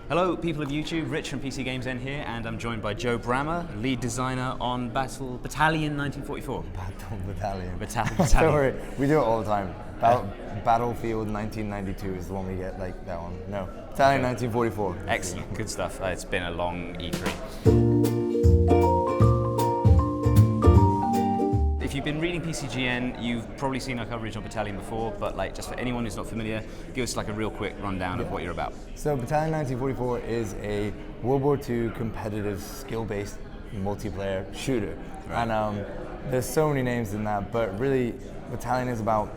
Hello, people of YouTube. Rich from PCGamesN here, and I'm joined by Joe Brammer, lead designer on Battalion 1944. Battalion. Battalion. Don't worry, we do it all the time. Battlefield 1992 is the one we get, like that one. No, Battalion 1944. Excellent, good stuff. It's been a long E3. If you've been reading PCGN, you've probably seen our coverage on Battalion before, but like just for anyone who's not familiar, give us like a real quick rundown of what you're about. So Battalion 1944 is a World War II competitive skill-based multiplayer shooter. Right. And there's so many names in that, but really Battalion is about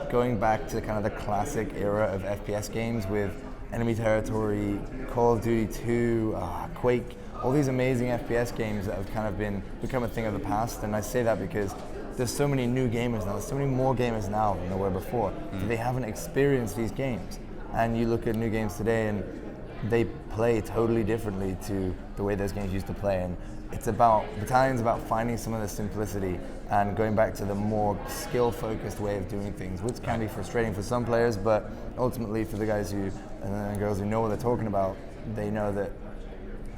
going back to kind of the classic era of FPS games with Enemy Territory, Call of Duty 2, Quake, all these amazing FPS games that have kind of become a thing of the past. And I say that because there's so many new gamers now, there's so many more gamers now than there were before. They haven't experienced these games. And you look at new games today and they play totally differently to the way those games used to play. And Battalion's about finding some of the simplicity and going back to the more skill-focused way of doing things, which can be frustrating for some players, but ultimately for the guys and girls who know what they're talking about, they know that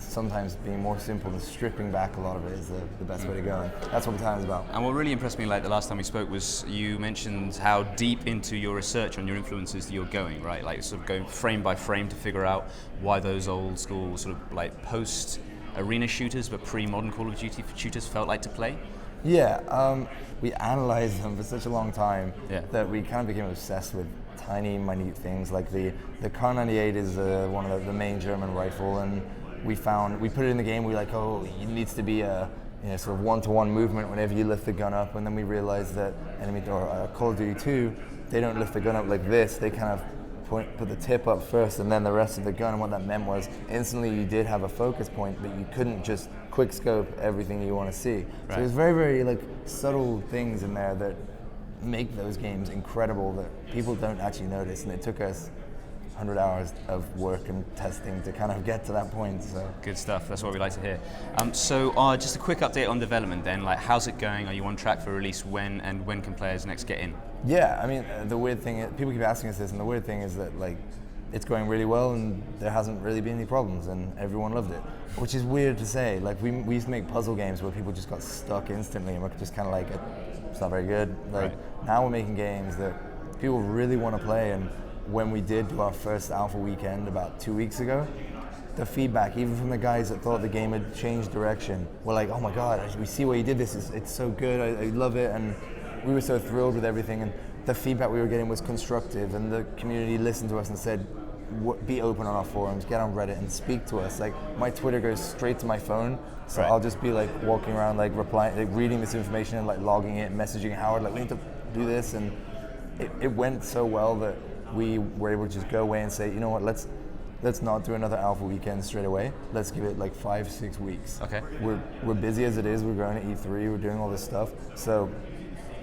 sometimes being more simple and stripping back a lot of it is the best way to go. And that's what Battalion's about. And what really impressed me, like the last time we spoke, was you mentioned how deep into your research on your influences you're going, right? Like sort of going frame by frame to figure out why those old school sort of like post-arena shooters but pre-modern Call of Duty shooters felt like to play. Yeah, we analyzed them for such a long time that we kind of became obsessed with tiny, minute things. Like the Kar 98 is one of the main German rifle, and we put it in the game. We were like, oh, it needs to be a sort of one-to-one movement whenever you lift the gun up. And then we realized that Call of Duty 2, they don't lift the gun up like this. They kind of put the tip up first and then the rest of the gun. And what that meant was instantly you did have a focus point, but you couldn't just quick scope everything you want to see. Right. So there's very, very like subtle things in there that make those games incredible that people don't actually notice. And it took us 100 hours of work and testing to kind of get to that point. So good stuff. That's what we like to hear. So just a quick update on development then. Like, how's it going? Are you on track for release when, and when can players next get in? Yeah, I mean, the weird thing is, people keep asking us this, and the weird thing is that like it's going really well and there hasn't really been any problems and everyone loved it, which is weird to say. Like we used to make puzzle games where people just got stuck instantly and we're just kind of like, it's not very good. Like now we're making games that people really want to play. And when we did do our first alpha weekend about 2 weeks ago, the feedback, even from the guys that thought the game had changed direction, were like, oh my God, we see why you did this, it's so good, I love it. And we were so thrilled with everything. And the feedback we were getting was constructive, and the community listened to us and said, be open on our forums, get on Reddit and speak to us. Like my Twitter goes straight to my phone, so I'll just be like walking around, like replying, like reading this information and like logging it, messaging Howard, like we need to do this. And it went so well that we were able to just go away and say, you know what, let's not do another alpha weekend straight away. Let's give it like 5-6 weeks. Okay. We're busy as it is. We're going to E3. We're doing all this stuff. So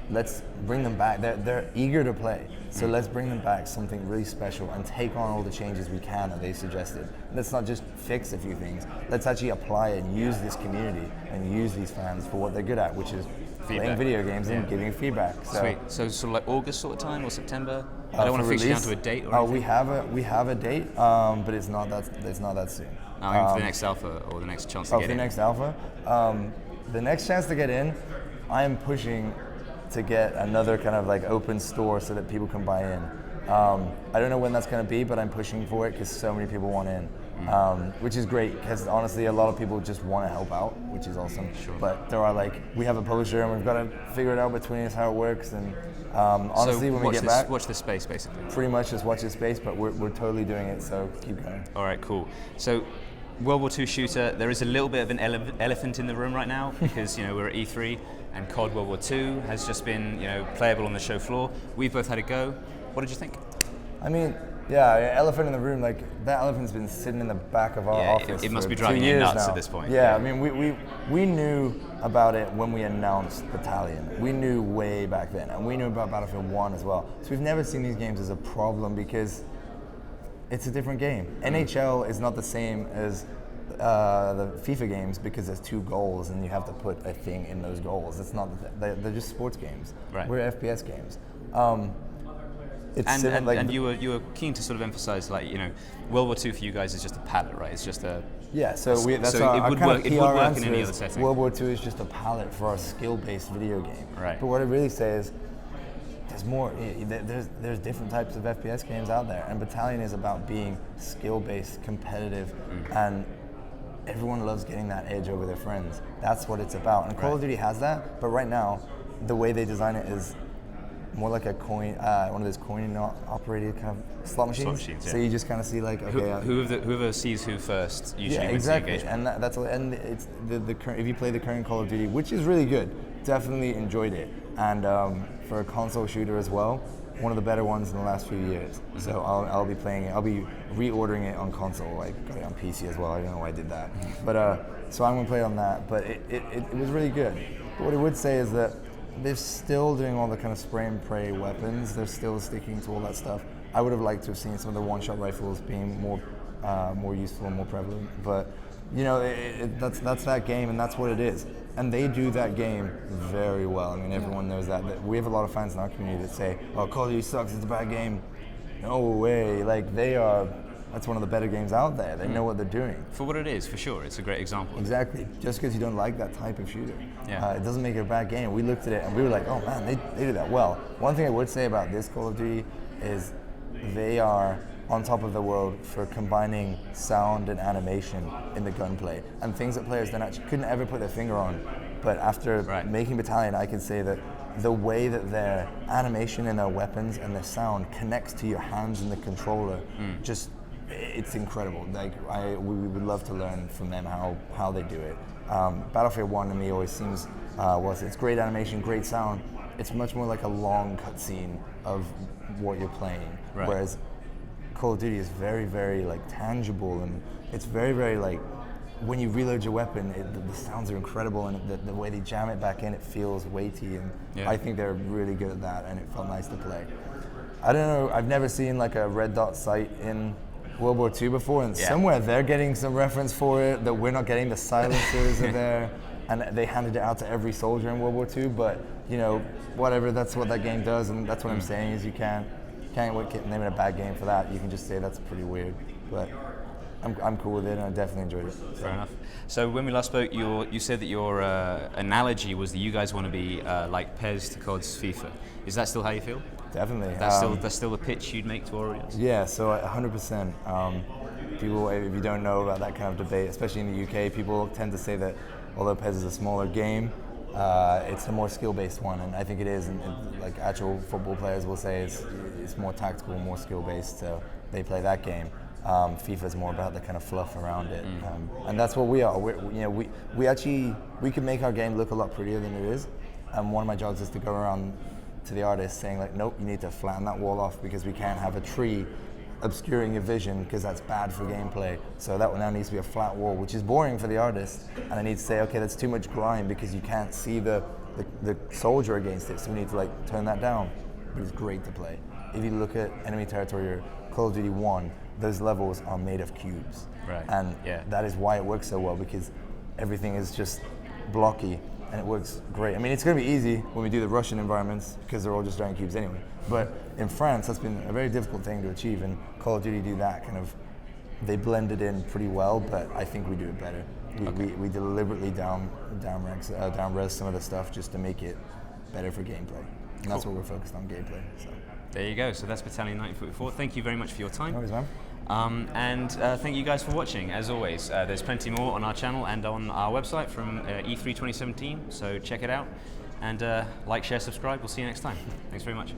let's bring them back. They're eager to play. So let's bring them back something really special and take on all the changes we can that they suggested. Let's not just fix a few things. Let's actually apply it and use this community and use these fans for what they're good at, which is playing video games and giving feedback. So, sweet. So sort of like August sort of time or September? I don't want to fix you down to a date or anything. We have a date, but it's not that soon. I mean, for the next alpha or the next chance to get in. For the next alpha, the next chance to get in, I am pushing to get another kind of like open store so that people can buy in. I don't know when that's going to be, but I'm pushing for it because so many people want in, which is great because honestly a lot of people just want to help out, which is awesome. Sure. But there are we have a publisher and we've got to figure it out between us how it works. And honestly, so when we get back, watch this space basically. Pretty much just watch this space, but we're totally doing it. So keep going. All right, cool. So World War II shooter. There is a little bit of an elephant in the room right now because we're at E3 and COD World War II has just been playable on the show floor. We've both had a go. What did you think? I mean, yeah, elephant in the room. Like that elephant's been sitting in the back of our office. It must for be driving 2 you years nuts now. at this point. Yeah, I mean, we knew about it when we announced Battalion. We knew way back then, and we knew about Battlefield 1 as well. So we've never seen these games as a problem because it's a different game. NHL is not the same as the FIFA games because there's 2 goals and you have to put a thing in those goals. It's not. They're just sports games. Right. We're FPS games. And you were keen to sort of emphasize, like, you know, World War II for you guys is just a palette, right? It's just a so it would work in any other setting. World War II is just a palette for our skill-based video game. Right. But what it really says, there's more. There's different types of FPS games out there, and Battalion is about being skill-based, competitive, and everyone loves getting that edge over their friends. That's what it's about. And Call of Duty has that, but right now, the way they design it is more like a coin, one of those coin-operated kind of slot machines. Yeah. So you just kind of see like, okay, whoever sees who first usually wins the engagement. And that's and it's the current. If you play the current Call of Duty, which is really good, definitely enjoyed it. And for a console shooter as well, one of the better ones in the last few years. Mm-hmm. So I'll be playing it. I'll be reordering it on console. I got it on PC as well. I don't know why I did that. But so I'm gonna play on that. But it was really good. But what I would say is that they're still doing all the kind of spray and pray weapons. They're still sticking to all that stuff. I would have liked to have seen some of the one-shot rifles being more useful and more prevalent. But you know, that's that game, and that's what it is. And they do that game very well. I mean, everyone knows that. We have a lot of fans in our community that say, "Oh, Call of Duty sucks. It's a bad game." No way. Like that's one of the better games out there. They know what they're doing. For what it is, for sure. It's a great example. Exactly. Just because you don't like that type of shooter, it doesn't make it a bad game. We looked at it and we were like, oh man, they did that well. One thing I would say about this Call of Duty is they are on top of the world for combining sound and animation in the gunplay, and things that players then actually couldn't ever put their finger on. But after making Battalion, I can say that the way that their animation and their weapons and their sound connects to your hands and the controller, it's incredible. Like we would love to learn from them how they do it. Battlefield 1 to me always seems it's great animation, great sound. It's much more like a long cutscene of what you're playing, whereas Call of Duty is very, very like tangible, and it's very, very like when you reload your weapon, the sounds are incredible, and the way they jam it back in, it feels weighty, and I think they're really good at that, and it felt nice to play. I don't know, I've never seen like a red dot sight in World War II before, and somewhere they're getting some reference for it that we're not getting. The silencers are there, and they handed it out to every soldier in World War II, but you know, whatever, that's what that game does, and that's what I'm saying is you can't name it a bad game for that. You can just say that's pretty weird, but I'm cool with it, and I definitely enjoyed it. Fair enough. So when we last spoke, you said that your analogy was that you guys want to be like PES to COD's FIFA. Is that still how you feel? Definitely. That's still the pitch you'd make to our audience? Yeah, so 100%. People, if you don't know about that kind of debate, especially in the UK, people tend to say that although PES is a smaller game, it's a more skill-based one, and I think it is. And like actual football players will say it's more tactical, more skill-based, so they play that game. FIFA is more about the kind of fluff around it, and that's what we are. We can make our game look a lot prettier than it is. And one of my jobs is to go around to the artists saying like, nope, you need to flatten that wall off because we can't have a tree obscuring your vision because that's bad for gameplay. So that one now needs to be a flat wall, which is boring for the artist. And I need to say, okay, that's too much grime because you can't see the soldier against it. So we need to like turn that down. But it's great to play. If you look at enemy territory or Call of Duty 1, those levels are made of cubes. Right. And that is why it works so well, because everything is just blocky and it works great. I mean, it's going to be easy when we do the Russian environments because they're all just giant cubes anyway. But in France, that's been a very difficult thing to achieve, and Call of Duty do that kind of, they blend it in pretty well, but I think we do it better. We deliberately down res some of the stuff just to make it better for gameplay. And that's what we're focused on, gameplay. So. There you go. So that's Battalion 1944. Thank you very much for your time. No worries, man. And thank you guys for watching. As always, there's plenty more on our channel and on our website from E3 2017, so check it out. And like, share, subscribe. We'll see you next time. Thanks very much.